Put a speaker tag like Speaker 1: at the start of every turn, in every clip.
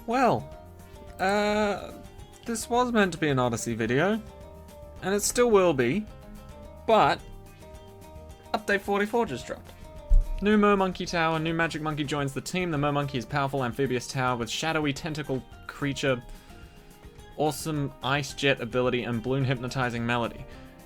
Speaker 1: Well, this was meant to be an Odyssey video, and it still will be, but update 44 just dropped. New Mermonkey Tower, new Magic Monkey joins the team. The Mermonkey is powerful amphibious tower with shadowy tentacle creature, awesome ice jet ability, and balloon hypnotizing melody.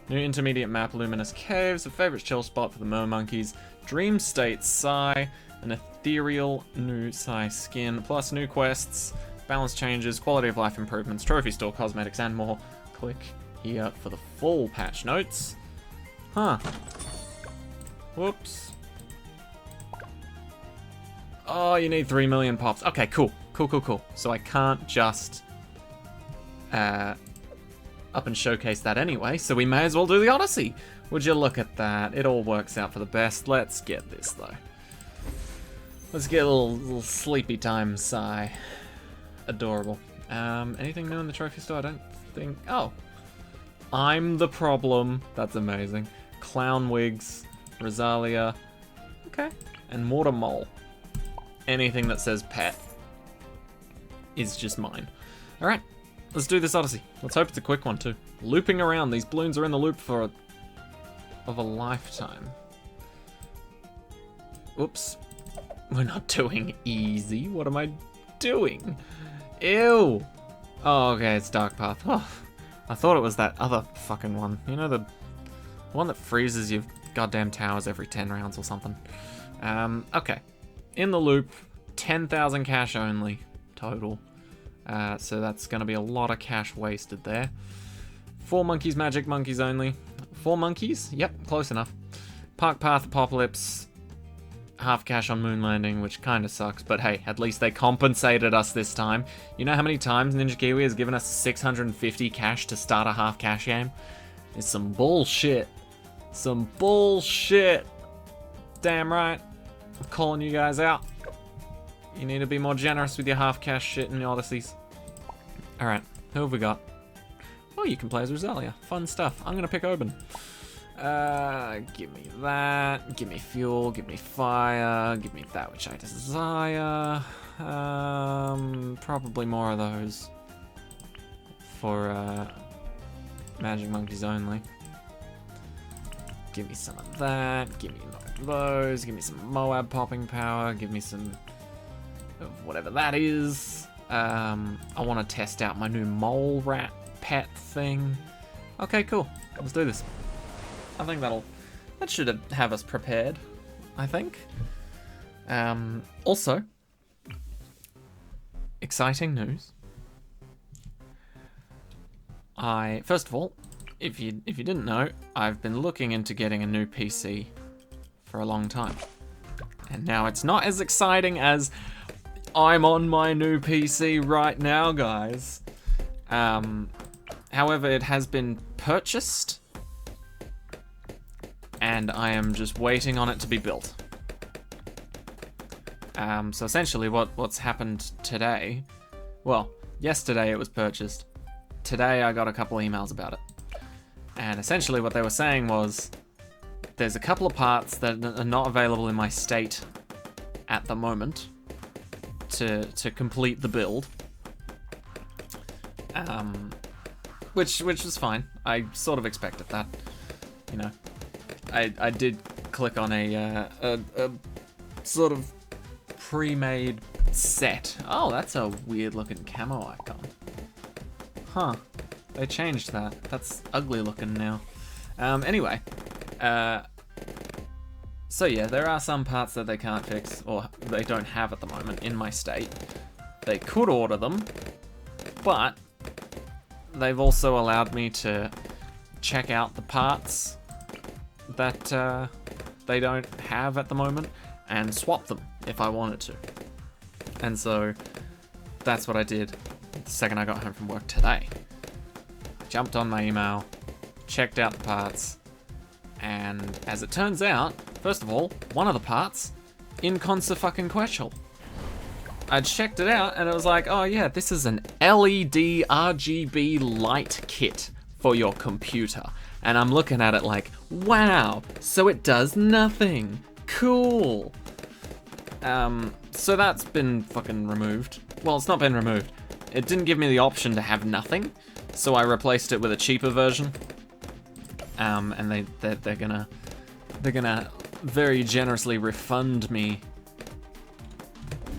Speaker 1: New intermediate map, luminous caves, a favorite chill spot for the Mermonkeys, dream state Psy, an ethereal new Psy skin, plus new quests, balance changes, quality of life improvements, trophy store, cosmetics, and more. Click here for the full patch notes. Huh. Whoops. Oh, you need 3 million pops. Okay, cool. Cool. So I can't just up and showcase that anyway, so we may as well do the Odyssey. Would you look at that? It all works out for the best. Let's get this, though. Let's get a little sleepy time sigh. Adorable. Anything new in the trophy store? I don't think... Oh. I'm the problem. That's amazing. Clown wigs. Rosalia. Okay. And Mortar Mole. Anything that says pet is just mine. Alright. Let's do this Odyssey. Let's hope it's a quick one, too. Looping around. These balloons are in the loop for of a lifetime. Oops. We're not doing easy. What am I doing? Ew. Oh, okay, it's Dark Path. Oh, I thought it was that other fucking one. You know, the one that freezes your goddamn towers every 10 rounds or something. Okay. In the loop, 10,000 cash only total. So that's going to be a lot of cash wasted there. 4 monkeys, magic monkeys only. 4 monkeys? Yep, close enough. Park Path, Apocalypse. Half cash on Moon Landing, which kind of sucks, but hey, at least they compensated us this time. You know how many times Ninja Kiwi has given us 650 cash to start a half cash game? It's some bullshit. Some bullshit. Damn right. I'm calling you guys out. You need to be more generous with your half cash shit in the Odysseys. Alright, who have we got? Oh, you can play as Rosalia. Fun stuff. I'm gonna pick Oban. Give me that, give me fuel, give me fire, give me that which I desire. Probably more of those for magic monkeys only. Give me some of that, give me more of those, give me some Moab popping power, give me some of whatever that is. I want to test out my new mole rat pet thing. Okay, cool. Let's do this. I think that should have us prepared, I think. Also, exciting news. First of all, if you didn't know, I've been looking into getting a new PC for a long time. And now it's not as exciting as I'm on my new PC right now, guys. However, it has been purchased. And I am just waiting on it to be built. So essentially what's happened today, well, yesterday it was purchased. Today I got a couple emails about it. And essentially what they were saying was, there's a couple of parts that are not available in my state at the moment to complete the build. Which was fine. I sort of expected that, you know. I did click on a sort of pre-made set. Oh, that's a weird looking camo icon. Huh. They changed that. That's ugly looking now. Anyway. So yeah, there are some parts that they can't fix, or they don't have at the moment in my state. They could order them, but they've also allowed me to check out the parts that they don't have at the moment and swap them if I wanted to. And so that's what I did the second I got home from work today. I jumped on my email, checked out the parts, and as it turns out, first of all, one of the parts, inconsequential. I checked it out and it was like, oh yeah, this is an LED RGB light kit for your computer. And I'm looking at it like, wow, so it does nothing. Cool. So that's been fucking removed. Well, it's not been removed. It didn't give me the option to have nothing, so I replaced it with a cheaper version. And they're gonna very generously refund me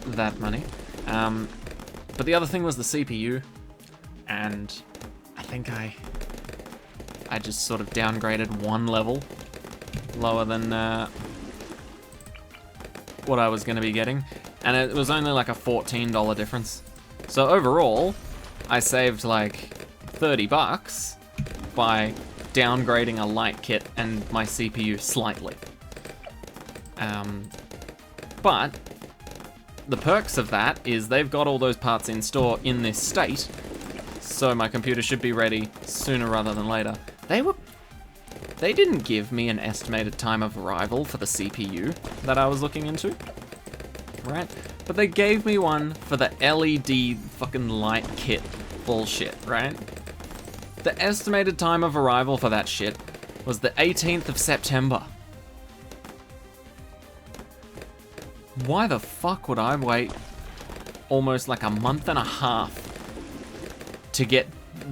Speaker 1: that money. But the other thing was the CPU, and I think I just sort of downgraded one level lower than what I was going to be getting, and it was only like a $14 difference. So overall, I saved like 30 bucks by downgrading a light kit and my CPU slightly. But the perks of that is they've got all those parts in store in this state, so my computer should be ready sooner rather than later. They didn't give me an estimated time of arrival for the CPU that I was looking into, right? But they gave me one for the LED fucking light kit bullshit, right? The estimated time of arrival for that shit was the 18th of September. Why the fuck would I wait almost like a month and a half to get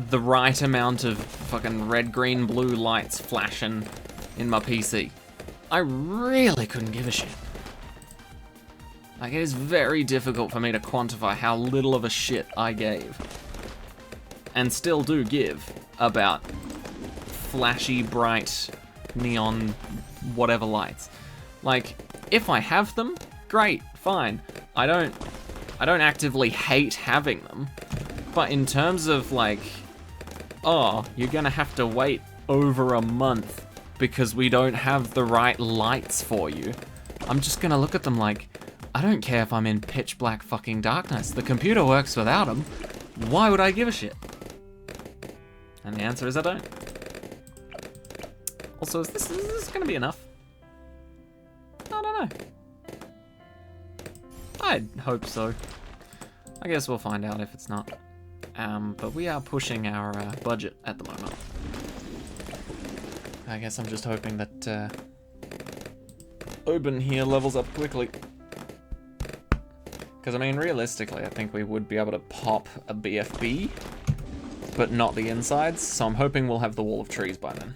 Speaker 1: the right amount of fucking red, green, blue lights flashing in my PC? I really couldn't give a shit. Like, it is very difficult for me to quantify how little of a shit I gave, and still do give, about flashy, bright, neon, whatever lights. Like, if I have them, great, fine. I don't actively hate having them, but in terms of like, oh, you're gonna have to wait over a month because we don't have the right lights for you, I'm just gonna look at them like, I don't care if I'm in pitch black fucking darkness. The computer works without them. Why would I give a shit? And the answer is I don't. Also, is this gonna be enough? I don't know. I'd hope so. I guess we'll find out if it's not. But we are pushing our budget at the moment. I guess I'm just hoping that Oben here levels up quickly. Because, I mean, realistically, I think we would be able to pop a BFB, but not the insides, so I'm hoping we'll have the wall of trees by then.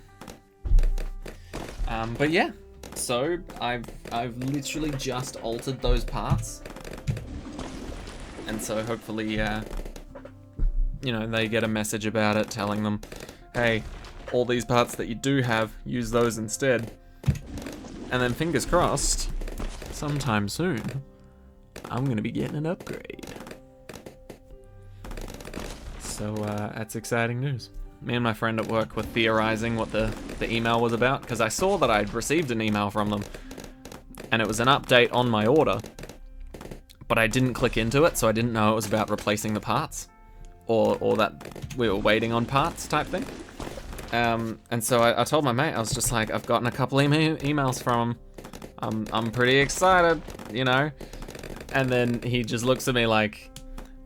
Speaker 1: But yeah, so I've literally just altered those parts. And so hopefully, you know, they get a message about it telling them, hey, all these parts that you do have, use those instead. And then fingers crossed, sometime soon, I'm gonna be getting an upgrade. So that's exciting news. Me and my friend at work were theorizing what the email was about, because I saw that I'd received an email from them, and it was an update on my order, but I didn't click into it, so I didn't know it was about replacing the parts, or that we were waiting on parts type thing. And so I told my mate, I was just like, I've gotten a couple emails from him. I'm pretty excited, you know? And then he just looks at me like,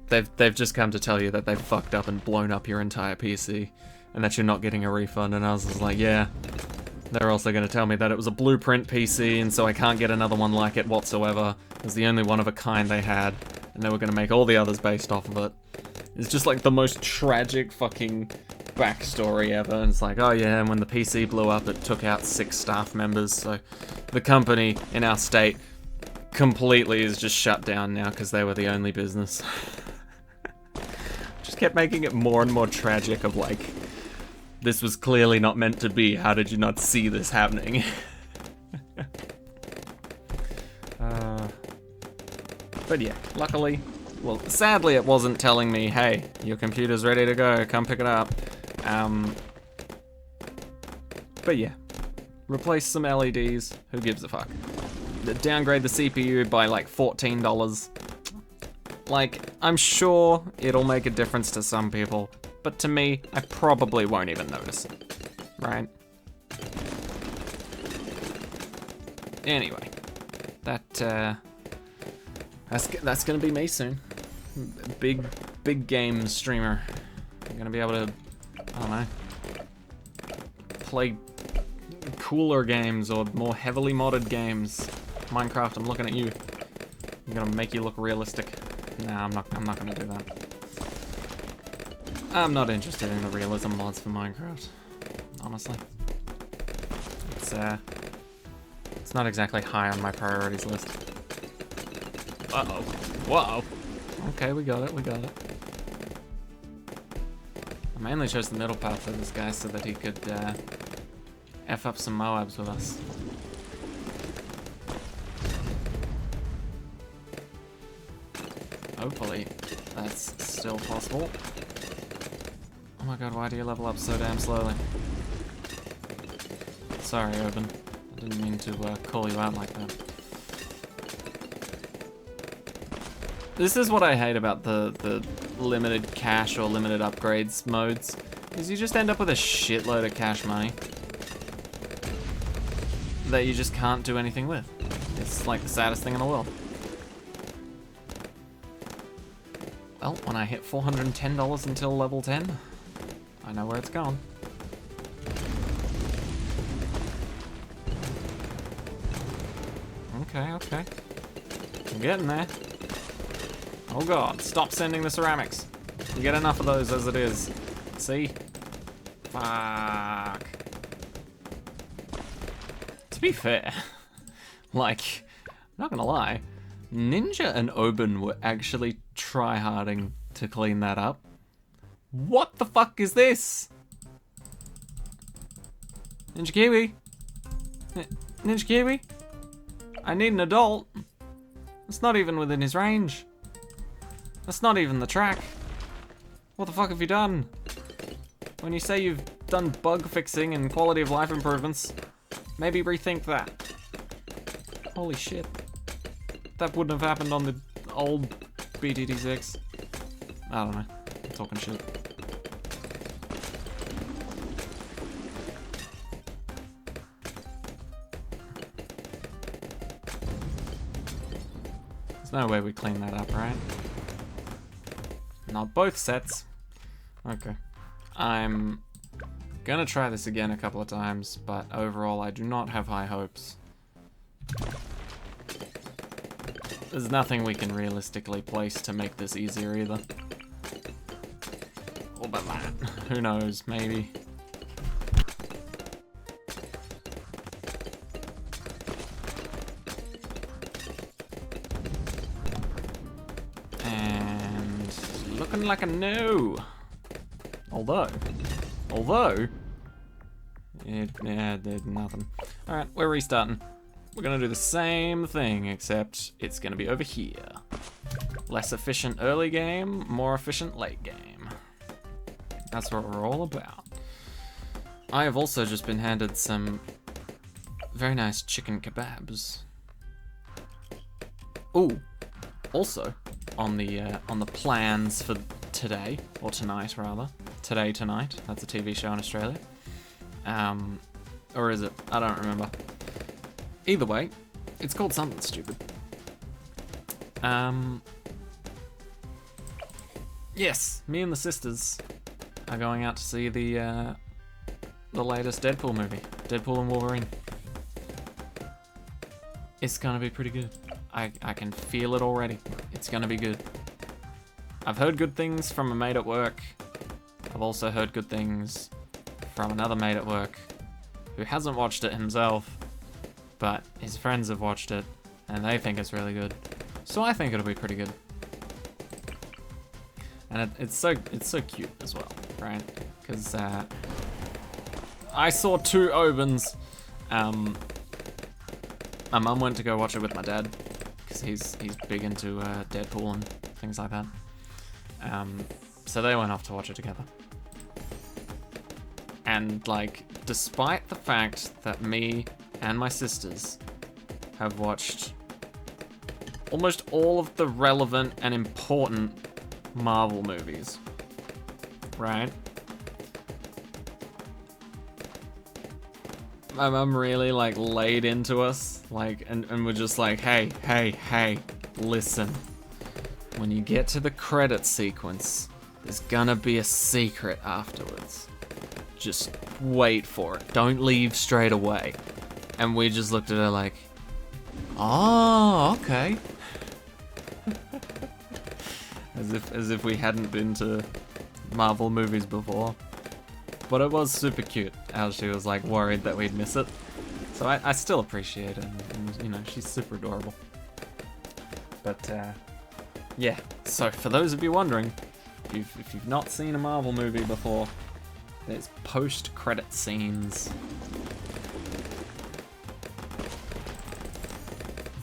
Speaker 1: they've just come to tell you that they've fucked up and blown up your entire PC, and that you're not getting a refund. And I was just like, yeah. They're also going to tell me that it was a blueprint PC, and so I can't get another one like it whatsoever. It was the only one of a kind they had, and they were going to make all the others based off of it. It's just like the most tragic fucking backstory ever. And it's like, oh yeah, and when the PC blew up, it took out 6 staff members, so the company in our state completely is just shut down now because they were the only business. Just kept making it more and more tragic of like, this was clearly not meant to be. How did you not see this happening? But yeah, luckily, well, sadly it wasn't telling me, hey, your computer's ready to go, come pick it up. But yeah, replace some LEDs, who gives a fuck? Downgrade the CPU by like $14. Like, I'm sure it'll make a difference to some people, but to me, I probably won't even notice it, right? Anyway, that's gonna be me soon. Big game streamer. I'm gonna be able to, I don't know, play cooler games or more heavily modded games. Minecraft, I'm looking at you. I'm gonna make you look realistic. Nah, I'm not gonna do that. I'm not interested in the realism mods for Minecraft, honestly. It's not exactly high on my priorities list. Uh-oh. Whoa. Okay, we got it, we got it. I mainly chose the middle path for this guy so that he could F up some Moabs with us. Hopefully that's still possible. Oh my god, why do you level up so damn slowly? Sorry, Urban. I didn't mean to call you out like that. This is what I hate about the limited cash or limited upgrades modes, is you just end up with a shitload of cash money that you just can't do anything with. It's like the saddest thing in the world. Well, when I hit $410 until level 10, I know where it's gone. Okay, okay. I'm getting there. Oh god, stop sending the ceramics. You get enough of those as it is. See? Fuck. To be fair, like, I'm not gonna lie, Ninja and Oben were actually tryharding to clean that up. What the fuck is this? Ninja Kiwi? Ninja Kiwi? I need an adult. It's not even within his range. That's not even the track. What the fuck have you done? When you say you've done bug fixing and quality of life improvements, maybe rethink that. Holy shit. That wouldn't have happened on the old BTD6. I don't know. I'm talking shit. There's no way we clean that up, right? Not both sets. Okay. I'm gonna try this again a couple of times, but overall I do not have high hopes. There's nothing we can realistically place to make this easier either. Or but that. Who knows, maybe. Looking like a no. Although, yeah, did nothing. All right, we're restarting. We're gonna do the same thing, except it's gonna be over here. Less efficient early game, more efficient late game. That's what we're all about. I have also just been handed some very nice chicken kebabs. Ooh, also, on the plans for today, or tonight rather. Today Tonight, that's a TV show in Australia. Or is it? I don't remember. Either way, it's called something stupid. Yes, me and the sisters are going out to see the latest Deadpool movie, Deadpool and Wolverine. It's gonna be pretty good. I can feel it already. It's gonna be good. I've heard good things from a mate at work. I've also heard good things from another mate at work who hasn't watched it himself, but his friends have watched it and they think it's really good. So I think it'll be pretty good. And it's so cute as well, right? Because I saw two Obens. My mum went to go watch it with my dad because he's big into Deadpool and things like that. So they went off to watch it together. And like, despite the fact that me and my sisters have watched almost all of the relevant and important Marvel movies, right? My mum really like laid into us, like, and we're just like, hey, listen. When you get to the credit sequence, there's gonna be a secret afterwards. Just wait for it. Don't leave straight away. And we just looked at her like, oh, okay. As if we hadn't been to Marvel movies before. But it was super cute how she was like worried that we'd miss it. So I still appreciate it, and you know, she's super adorable. But yeah, so for those of you wondering, if you've not seen a Marvel movie before, there's post-credit scenes.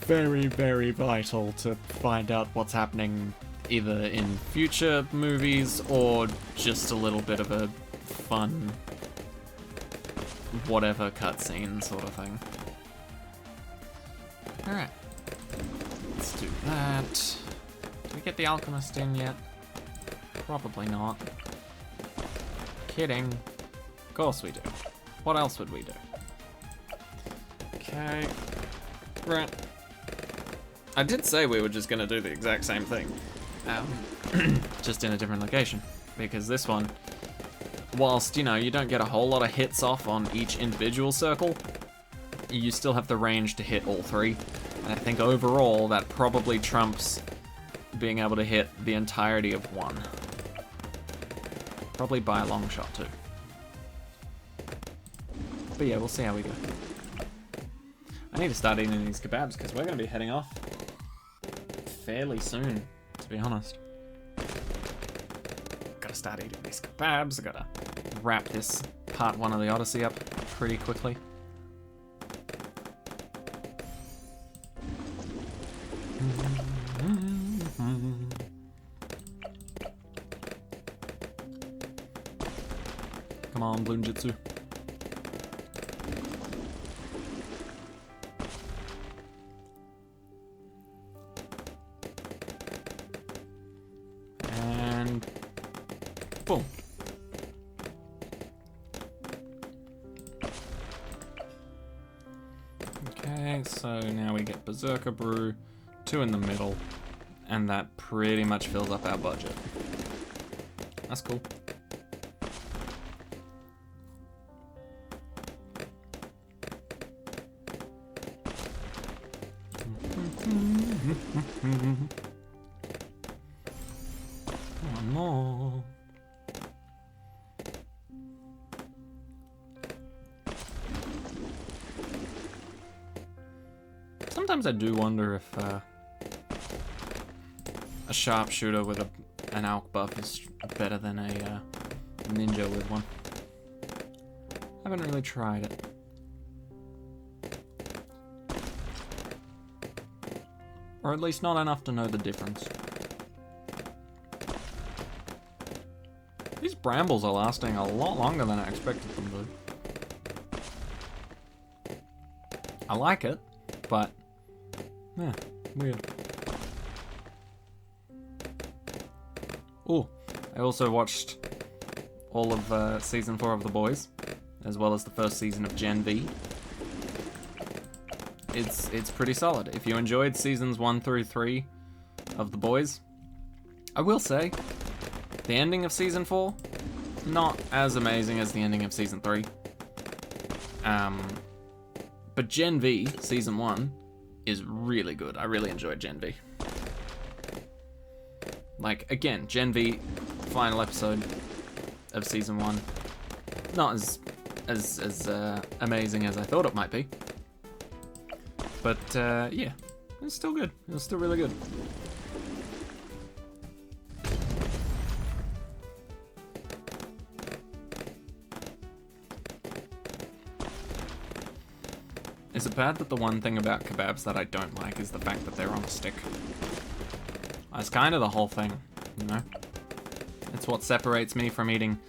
Speaker 1: Very, very vital to find out what's happening either in future movies or just a little bit of a fun whatever cutscene sort of thing. Alright. Let's do that. Did we get the alchemist in yet? Probably not. Kidding. Of course we do. What else would we do? Okay. Right. I did say we were just gonna do the exact same thing. Just in a different location. Because this one, whilst, you know, you don't get a whole lot of hits off on each individual circle, you still have the range to hit all three. And I think overall that probably trumps being able to hit the entirety of one. Probably by a long shot too. But yeah, we'll see how we go. I need to start eating these kebabs because we're going to be heading off fairly soon, to be honest. Gotta start eating these kebabs. I gotta wrap this part 1 of the Odyssey up pretty quickly. Come on, Bloom Jitsu. And boom. Okay, so now we get Berserker Brew, 2 in the middle, and that pretty much fills up our budget. That's cool. One more. Sometimes I do wonder if a sharpshooter with an alch buff is better than a ninja with one. I haven't really tried it. Or at least not enough to know the difference. These brambles are lasting a lot longer than I expected them to. I like it, but yeah, weird. Oh, I also watched all of season 4 of The Boys, as well as the first season of Gen V. It's pretty solid. If you enjoyed seasons 1 through 3 of The Boys, I will say, the ending of season 4, not as amazing as the ending of season 3. But Gen V, season 1, is really good. I really enjoyed Gen V. Like, again, Gen V, final episode of season 1, not as amazing as I thought it might be. But, yeah, it's still good. It's still really good. Is it bad that the one thing about kebabs that I don't like is the fact that they're on a stick? That's kind of the whole thing, you know? It's what separates me from eating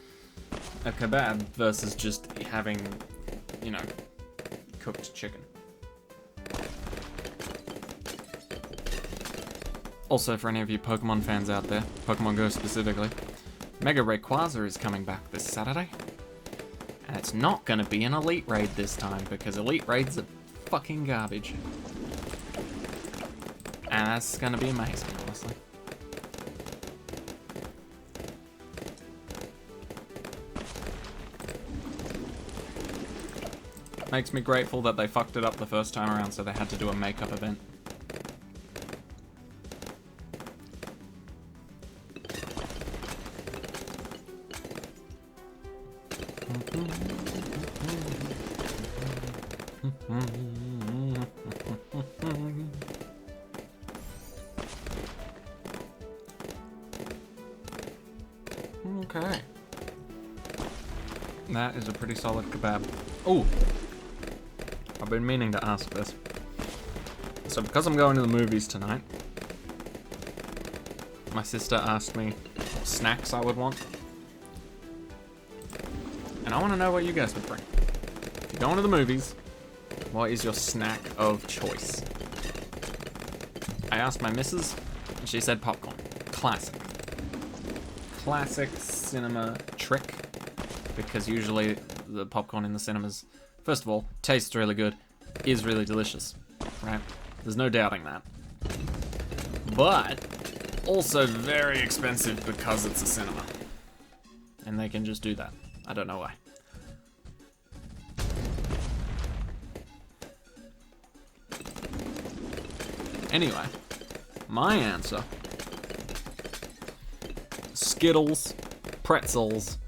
Speaker 1: a kebab versus just having, you know, cooked chicken. Also, for any of you Pokemon fans out there, Pokemon Go specifically, Mega Rayquaza is coming back this Saturday. And it's not going to be an Elite Raid this time, because Elite Raids are fucking garbage. And that's going to be amazing, honestly. Makes me grateful that they fucked it up the first time around, so they had to do a makeup event. Okay. That is a pretty solid kebab. Oh! I've been meaning to ask this. So because I'm going to the movies tonight, my sister asked me what snacks I would want. And I want to know what you guys would bring. If you're going to the movies, what is your snack of choice? I asked my missus, and she said popcorn. Classic. Classic cinema trick. Because usually the popcorn in the cinemas, first of all, tastes really good, is really delicious, right? There's no doubting that. But also very expensive because it's a cinema. And they can just do that. I don't know why. Anyway, my answer: Skittles, pretzels,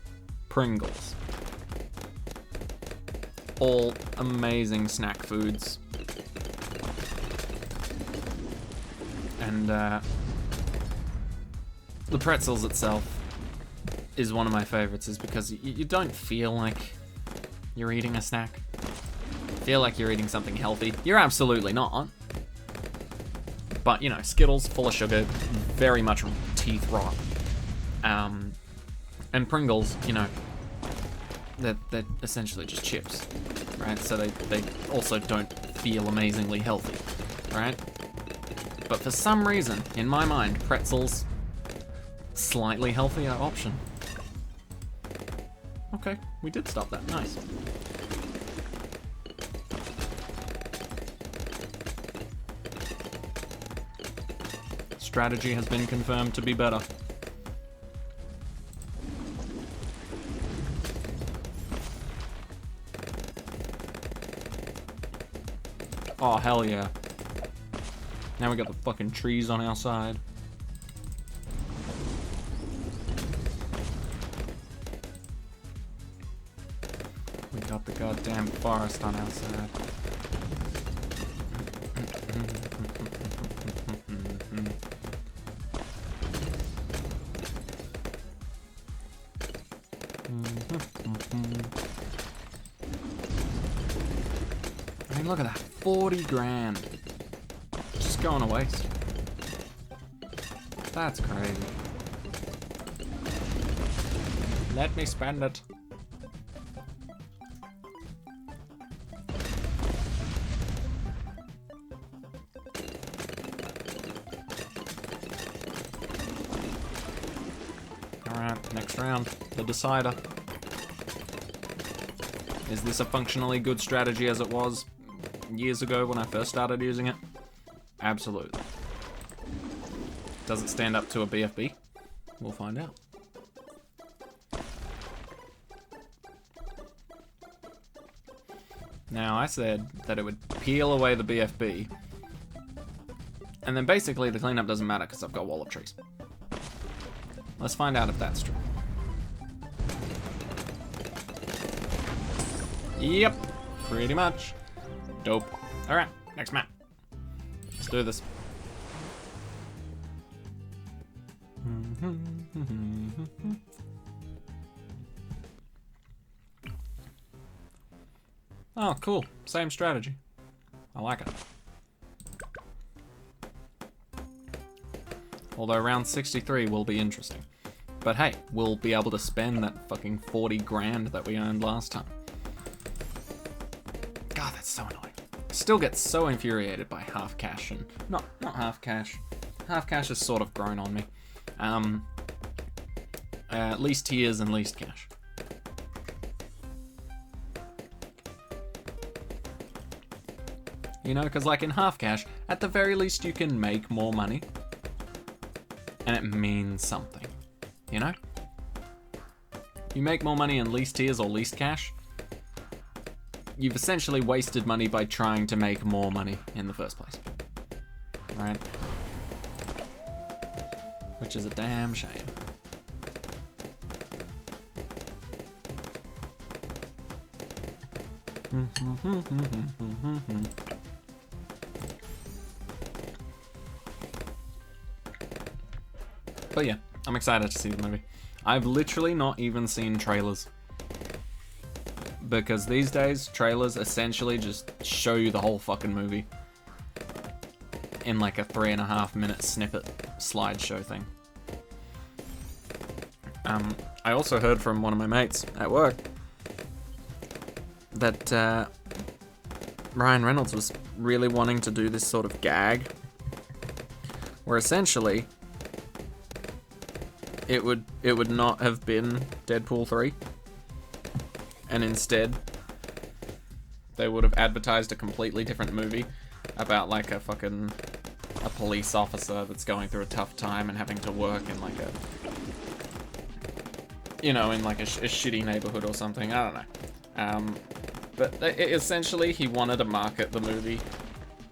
Speaker 1: Pringles. All amazing snack foods. And the pretzels itself is one of my favorites, is because you don't feel like you're eating a snack. You feel like you're eating something healthy. You're absolutely not. But, you know, Skittles, full of sugar, very much teeth rot. And Pringles, you know, they're essentially just chips, right? So they also don't feel amazingly healthy, right? But for some reason, in my mind, pretzels, slightly healthier option. Okay, we did stop that, nice. Strategy has been confirmed to be better. Oh, hell yeah. Now we got the fucking trees on our side. We got the goddamn forest on our side. I mean, look at that. 40 grand. Just going to waste. That's crazy. Let me spend it. Alright, next round. The decider. Is this a functionally good strategy as it was years ago when I first started using it? Absolutely. Does it stand up to a BFB? We'll find out. Now, I said that it would peel away the BFB, and then basically the cleanup doesn't matter because I've got wall of trees. Let's find out if that's true. Yep, pretty much. Dope. Alright, next map. Let's do this. Oh, cool. Same strategy. I like it. Although round 63 will be interesting. But hey, we'll be able to spend that fucking 40 grand that we earned last time. God, that's so annoying. Still get so infuriated by half cash and... Not half cash. Half cash has sort of grown on me. Least tiers and least cash. You know, because like in half cash, at the very least you can make more money. And it means something. You know? You make more money in least tiers or least cash, you've essentially wasted money by trying to make more money in the first place. Right? Which is a damn shame. But yeah, I'm excited to see the movie. I've literally not even seen trailers. Because these days, trailers essentially just show you the whole fucking movie. In like a 3.5 minute snippet slideshow thing. I also heard from one of my mates at work that Ryan Reynolds was really wanting to do this sort of gag where essentially it would not have been Deadpool 3, and instead they would have advertised a completely different movie about like a police officer that's going through a tough time and having to work in like a, you know, in like a shitty neighborhood or something. I don't know. But essentially he wanted to market the movie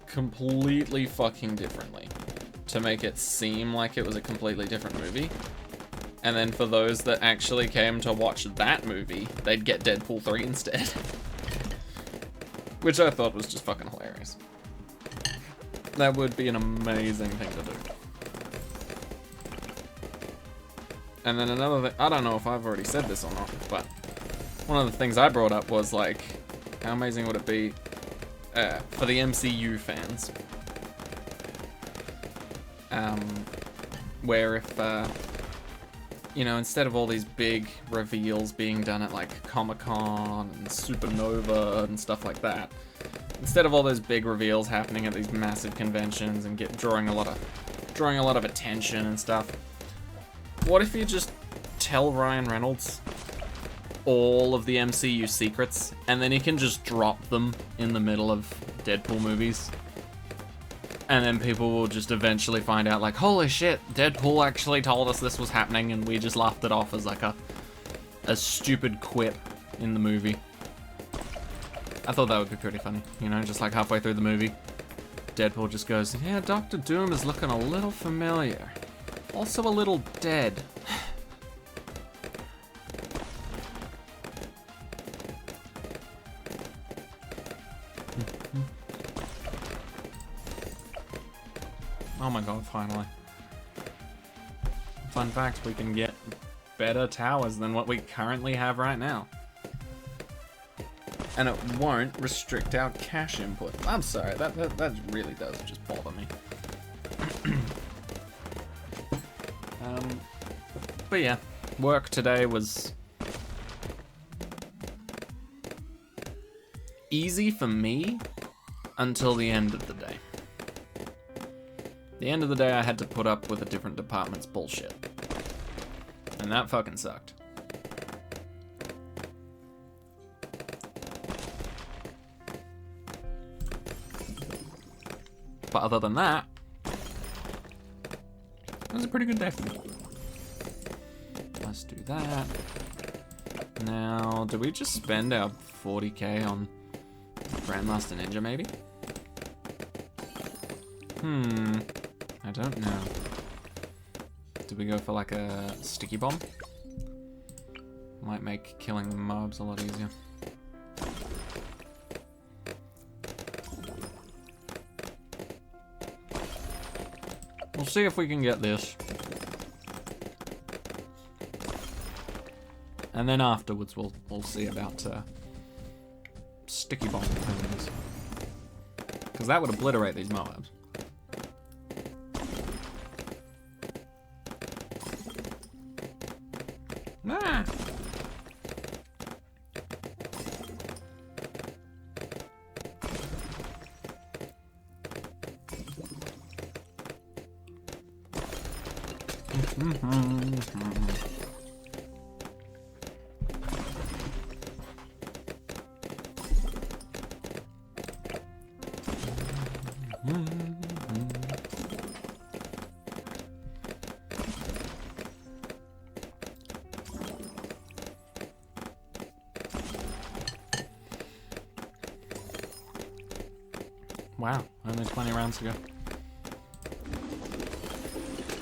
Speaker 1: completely fucking differently to make it seem like it was a completely different movie. And then for those that actually came to watch that movie, they'd get Deadpool 3 instead. Which I thought was just fucking hilarious. That would be an amazing thing to do. And then another thing, I don't know if I've already said this or not, but one of the things I brought up was like, how amazing would it be for the MCU fans? Where if, you know, instead of all these big reveals being done at like Comic-Con and Supernova and stuff like that, instead of all those big reveals happening at these massive conventions and drawing a lot of attention and stuff, what if you just tell Ryan Reynolds all of the MCU secrets and then he can just drop them in the middle of Deadpool movies? And then people will just eventually find out like, holy shit, Deadpool actually told us this was happening and we just laughed it off as like a stupid quip in the movie. I thought that would be pretty funny, you know, just like halfway through the movie, Deadpool just goes, yeah, Dr. Doom is looking a little familiar. Also a little dead. Oh my god, finally. Fun fact, we can get better towers than what we currently have right now. And it won't restrict our cash input. I'm sorry, that really does just bother me. But yeah, work today was easy for me until the end of the day. The end of the day, I had to put up with a different department's bullshit. And that fucking sucked. But other than that, it was a pretty good day for me. Let's do that. Now, do we just spend our 40k on Grandmaster Ninja, maybe? I don't know. Do we go for like a sticky bomb? Might make killing the mobs a lot easier. We'll see if we can get this. And then afterwards we'll see about sticky bomb things. Because that would obliterate these mobs. Ah. Wow, only 20 rounds to go.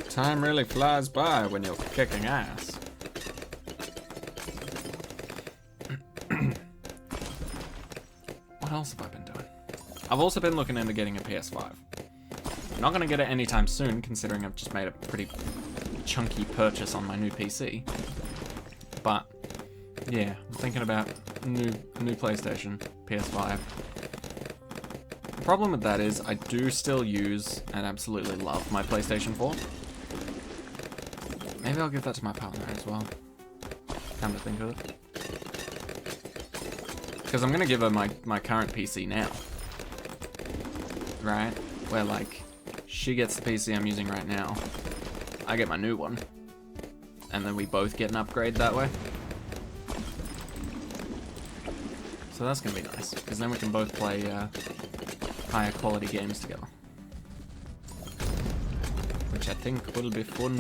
Speaker 1: Time really flies by when you're kicking ass. What else have I been doing? I've also been looking into getting a PS5. I'm not going to get it anytime soon, considering I've just made a pretty chunky purchase on my new PC. But yeah, I'm thinking about new PlayStation, PS5. The problem with that is I do still use and absolutely love my PlayStation 4. Maybe I'll give that to my partner as well. Come to think of it. Because I'm gonna give her my current PC now. Right? Where like, she gets the PC I'm using right now. I get my new one. And then we both get an upgrade that way. So that's gonna be nice, because then we can both play higher quality games together. Which I think will be fun.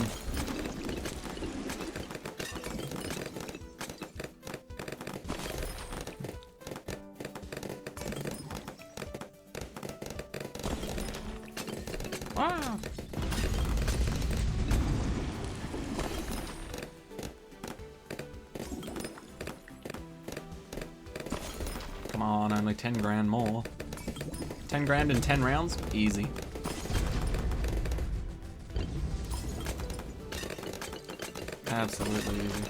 Speaker 1: Wow. Come on, only 10 grand more. 10 grand in 10 rounds? Easy. Absolutely easy.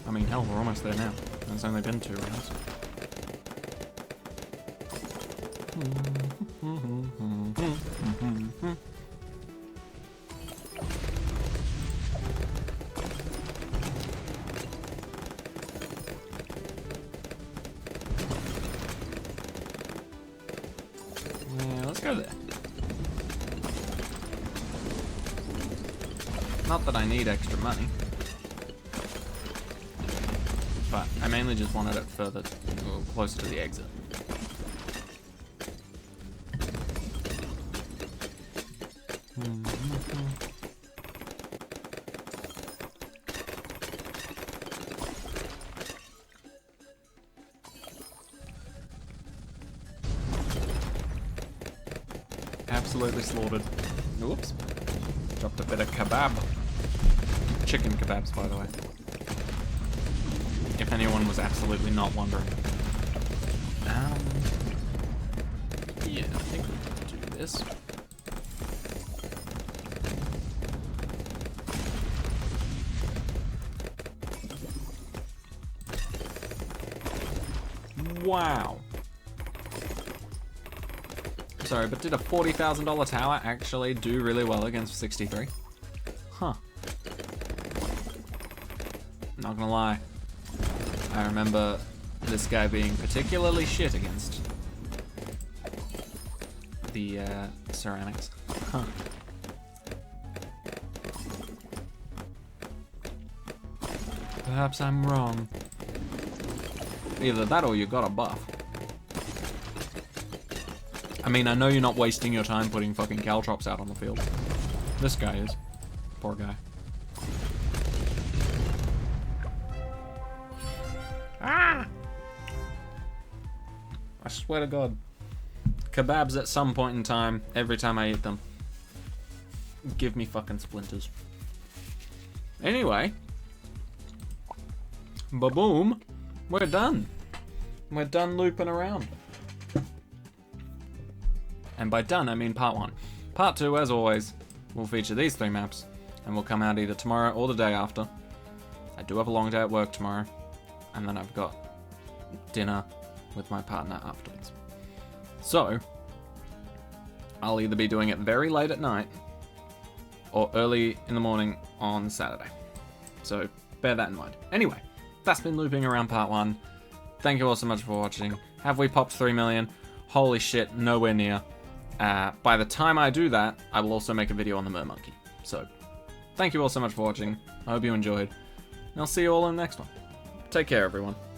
Speaker 1: I mean, hell, we're almost there now. It's only been 2 rounds. Yeah, let's go there. Not that I need extra money. But I mainly just wanted it further, closer to the exit. Absolutely slaughtered. Oops. Dropped a bit of kebab. Chicken kebabs, by the way. If anyone was absolutely not wondering. Yeah, I think we can do this. Wow. Sorry, but did a $40,000 tower actually do really well against 63? Huh. Not gonna lie. I remember this guy being particularly shit against the ceramics. Huh. Perhaps I'm wrong. Either that or you got a buff. I mean, I know you're not wasting your time putting fucking caltrops out on the field. This guy is. Poor guy. Ah! I swear to God. Kebabs at some point in time, every time I eat them, give me fucking splinters. Anyway. Ba-boom. We're done. We're done looping around. And by done, I mean part 1. Part 2, as always, will feature these 3 maps, and will come out either tomorrow or the day after. I do have a long day at work tomorrow, and then I've got dinner with my partner afterwards. So, I'll either be doing it very late at night, or early in the morning on Saturday. So, bear that in mind. Anyway, that's been looping around part 1. Thank you all so much for watching. Have we popped 3 million? Holy shit, nowhere near. By the time I do that, I will also make a video on the Mermonkey. So, thank you all so much for watching. I hope you enjoyed. And I'll see you all in the next one. Take care, everyone.